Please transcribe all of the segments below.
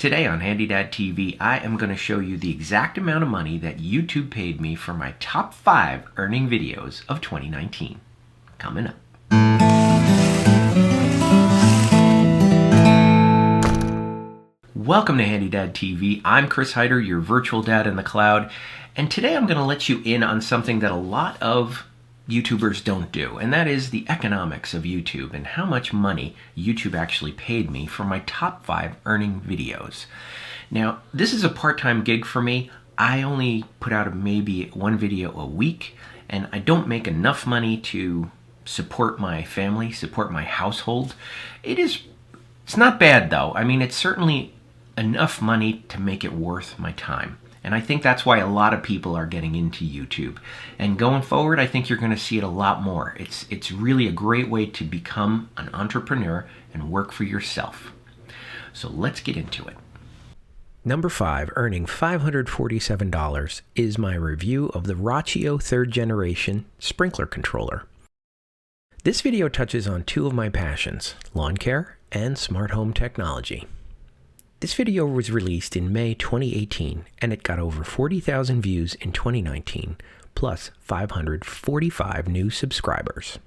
Today on HandyDadTV, I am going to show you the exact amount of money that YouTube paid me for my top 5 earning videos of 2019. Coming up. Welcome to HandyDadTV. I'm Chris Hyder, your virtual dad in the cloud, and today I'm going to let you in on something that a lot of YouTubers don't do, and that is the economics of YouTube and how much money YouTube actually paid me for my top 5 earning videos. Now, this is a part-time gig for me. I only put out maybe one video a week, and I don't make enough money to support my family, support my household. It's not bad though. I mean, it's certainly enough money to make it worth my time. And I think that's why a lot of people are getting into YouTube. And going forward, I think you're going to see it a lot more. It's really a great way to become an entrepreneur and work for yourself. So let's get into it. Number 5, earning $547, is my review of the Rachio 3rd generation sprinkler controller. This video touches on 2 of my passions, lawn care and smart home technology. This video was released in May 2018, and it got over 40,000 views in 2019, plus 545 new subscribers.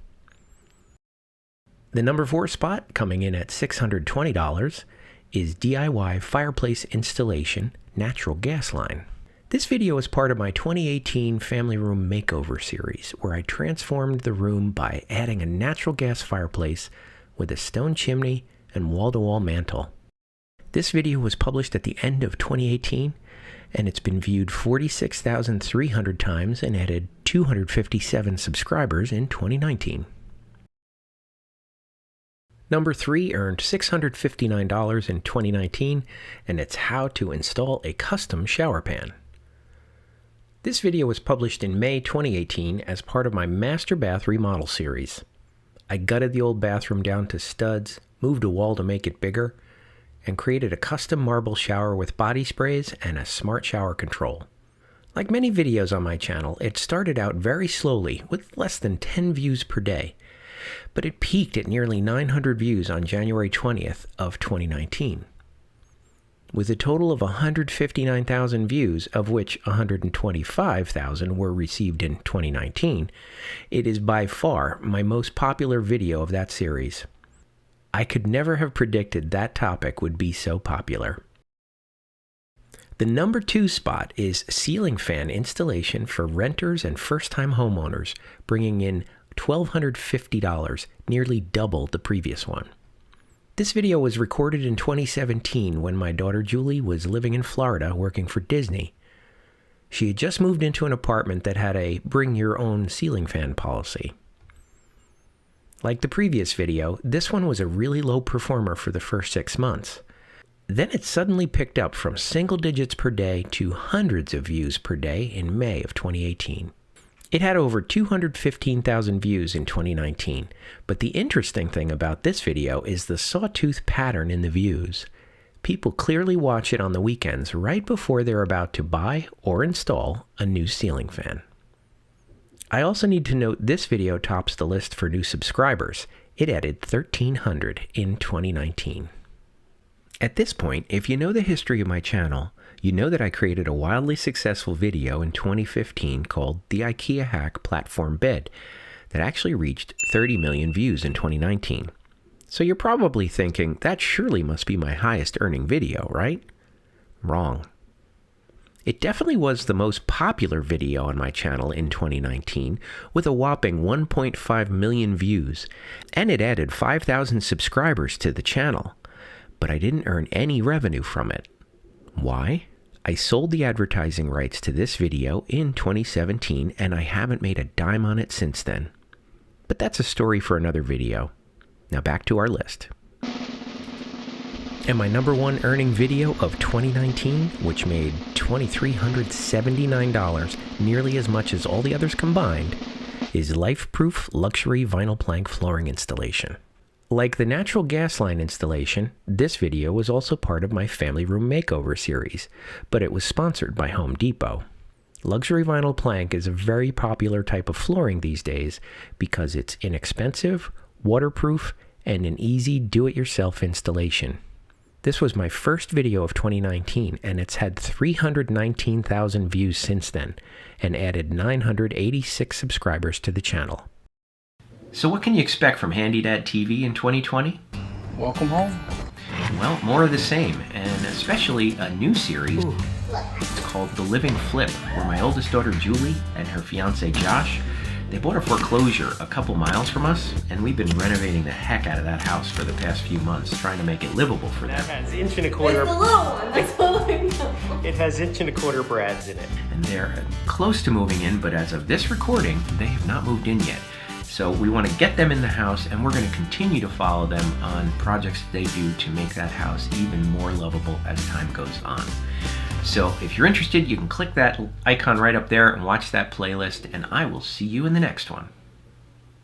The number 4 spot, coming in at $620, is DIY fireplace installation natural gas line. This video is part of my 2018 family room makeover series, where I transformed the room by adding a natural gas fireplace with a stone chimney and wall-to-wall mantle. This video was published at the end of 2018, and it's been viewed 46,300 times and added 257 subscribers in 2019. Number 3 earned $659 in 2019, and it's how to install a custom shower pan. This video was published in May 2018 as part of my master bath remodel series. I gutted the old bathroom down to studs, moved a wall to make it bigger, and created a custom marble shower with body sprays and a smart shower control. Like many videos on my channel, it started out very slowly with less than 10 views per day, but it peaked at nearly 900 views on January 20th of 2019. With a total of 159,000 views, of which 125,000 were received in 2019, it is by far my most popular video of that series. I could never have predicted that topic would be so popular. The number 2 spot is ceiling fan installation for renters and first-time homeowners, bringing in $1,250, nearly double the previous one. This video was recorded in 2017 when my daughter Julie was living in Florida working for Disney. She had just moved into an apartment that had a bring your own ceiling fan policy. Like the previous video, this one was a really low performer for the first 6 months. Then it suddenly picked up from single digits per day to hundreds of views per day in May of 2018. It had over 215,000 views in 2019, but the interesting thing about this video is the sawtooth pattern in the views. People clearly watch it on the weekends right before they're about to buy or install a new ceiling fan. I also need to note this video tops the list for new subscribers. It added 1,300 in 2019. At this point, if you know the history of my channel, you know that I created a wildly successful video in 2015 called the IKEA Hack Platform Bed that actually reached 30 million views in 2019. So you're probably thinking, that surely must be my highest earning video, right? Wrong. It definitely was the most popular video on my channel in 2019, with a whopping 1.5 million views, and it added 5,000 subscribers to the channel. But I didn't earn any revenue from it. Why? I sold the advertising rights to this video in 2017, and I haven't made a dime on it since then. But that's a story for another video. Now back to our list. And my number 1 earning video of 2019, which made $2,379, nearly as much as all the others combined, is Life-Proof Luxury Vinyl Plank Flooring Installation. Like the natural gas line installation, this video was also part of my family room makeover series, but it was sponsored by Home Depot. Luxury vinyl plank is a very popular type of flooring these days because it's inexpensive, waterproof, and an easy do-it-yourself installation. This was my first video of 2019, and it's had 319,000 views since then, and added 986 subscribers to the channel. So what can you expect from HandyDadTV in 2020? Welcome home. Well, more of the same, and especially a new series. It's called The Living Flip, where my oldest daughter Julie and her fiance Josh, they bought a foreclosure a couple miles from us, and we've been renovating the heck out of that house for the past few months, trying to make it livable for them. That has 1.25 inch. It's the little one, that's all I know. It has 1.25 inch brads in it. And they're close to moving in, but as of this recording, they have not moved in yet. So we want to get them in the house, and we're going to continue to follow them on projects they do to make that house even more lovable as time goes on. So if you're interested, you can click that icon right up there and watch that playlist, and I will see you in the next one.